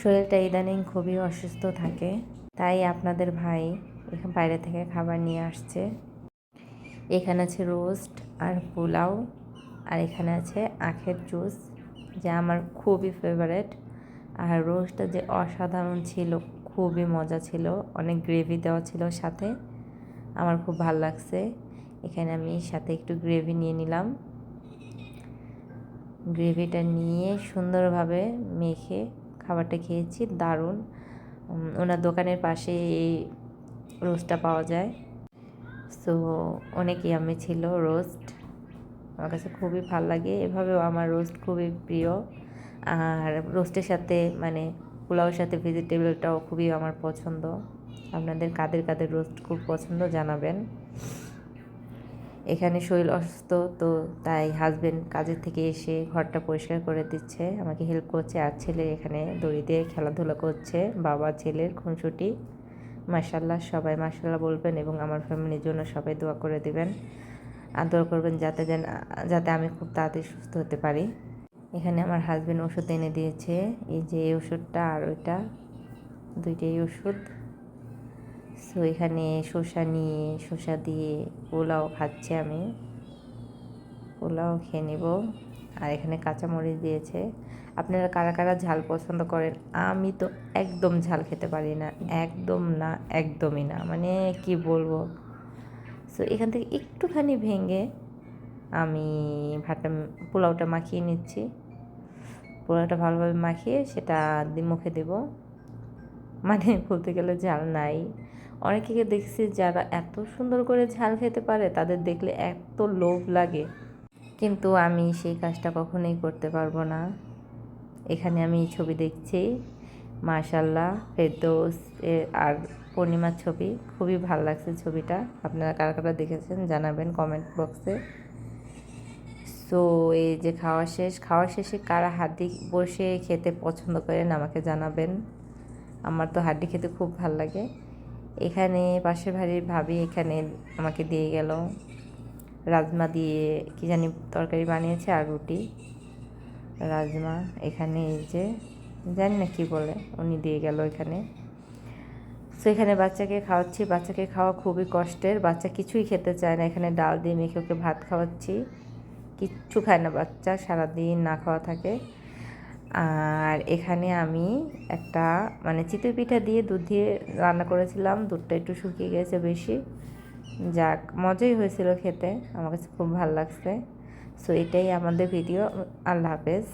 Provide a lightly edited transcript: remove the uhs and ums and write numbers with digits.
শরীরটা ইদানিং খুবই অসুস্থ থাকে, তাই আপনাদের ভাই এখানে বাইরে থেকে খাবার নিয়ে আসছে। এখানে আছে রোস্ট আর পোলাও, আর এখানে আছে আখের জুস, যা আমার খুবই ফেভারেট। আর রোস্টটা যে অসাধারণ ছিল, খুবই মজা ছিল, অনেক গ্রেভি দেওয়া ছিল সাথে, আমার খুব ভালো লাগছে। এখানে আমি সাথে একটু গ্রেভি নিয়ে নিলাম। গ্রেভিটা নিয়ে সুন্দরভাবে মেখে খাবারটা খেয়েছি, দারুণ। ওনার দোকানের পাশে এই রোস্টটা পাওয়া যায়, সো অনেক ইয়াম্মি ছিল রোস্ট। আমার কাছে খুবই ভালো লাগে, এভাবেও আমার রোস্ট খুবই প্রিয়। আর রোস্টের সাথে মানে পোলাওর সাথে ভেজিটেবলটাও খুবই আমার পছন্দ। আপনাদের কাদের কাদের রোস্ট খুব পছন্দ জানাবেন। এখানে শরীর অসুস্থ, তো তাই হাজবেন্ড কাজের থেকে এসে ঘরটা পরিষ্কার করে দিচ্ছে, আমাকে হেল্প করছে। আর ছেলে এখানে দড়ি দিয়ে খেলাধুলা করছে, বাবা ছেলের খুনসুটি। মাশাল্লাহ, সবাই মাশাল্লাহ বলবেন এবং আমার ফ্যামিলির জন্য সবাই দোয়া করে দিবেন, আর দোয়া করবেন যাতে আমি খুব তাড়াতাড়ি সুস্থ হতে পারি। এখানে আমার হাজবেন্ড ওষুধ এনে দিয়েছে, এই যে এই ওষুধটা আর ওইটা, দুইটাই ওষুধ। সো এখানে শসা দিয়ে পোলাও খাচ্ছি আমি, পোলাও খেয়ে নেব। আর এখানে কাঁচামরিচ দিয়েছে। আপনারা কারা কারা ঝাল পছন্দ করেন? আমি তো একদম ঝাল খেতে পারি না, একদম না, একদমই না, মানে কি বলবো। সো এখান থেকে একটুখানি ভেঙে আমি পোলাওটা মাখিয়ে নিচ্ছি। পোলাওটা ভালোভাবে মাখিয়ে সেটা মুখে দেব, মানে বলতে গেলে ঝাল নাই। অনেকে দেখছি যারা এত সুন্দর করে ঝাল খেতে পারে, তাদের দেখলে এত লোভ লাগে, কিন্তু আমি সেই কাজটা কখনোই করতে পারবো না। এখানে আমি ছবি দেখছি, মাশাল্লাহ, ফেরদৌস আর পূর্ণিমার ছবি, খুবই ভালো লাগছে ছবিটা। আপনারা কারা কারা দেখেছেন জানাবেন কমেন্ট বক্সে। সো এই যে খাওয়া শেষে কারা হাড্ডি বসে খেতে পছন্দ করেন আমাকে জানাবেন। আমার তো হাড্ডি খেতে খুব ভাল লাগে। এখানে পাশের বাড়ির ভাবি এখানে আমাকে দিয়ে গেল রাজমা দিয়ে কি জানি তরকারি বানিয়েছে, আর রুটি রাজমা। এখানে এই যে জানি না কী বলে, উনি দিয়ে গেল এখানে। সো এখানে বাচ্চাকে খাওয়াচ্ছি, বাচ্চাকে খাওয়া খুবই কষ্টের, বাচ্চা কিছুই খেতে চায় না। এখানে ডাল দিয়ে মেখে ওকে ভাত খাওয়াচ্ছি, কিচ্ছু খায় না বাচ্চা, সারাদিন না খাওয়া থাকে। আর এখানে আমি একটা মানে চিতই পিঠা দিয়ে দুধ দিয়ে রান্না করেছিলাম, দুধটা একটু শুকিয়ে গেছে বেশি, যাক মজাই হয়েছিল খেতে, আমার কাছে খুব ভালো লাগছে। সো এটাই আমাদের ভিডিও। আল্লাহ হাফেজ।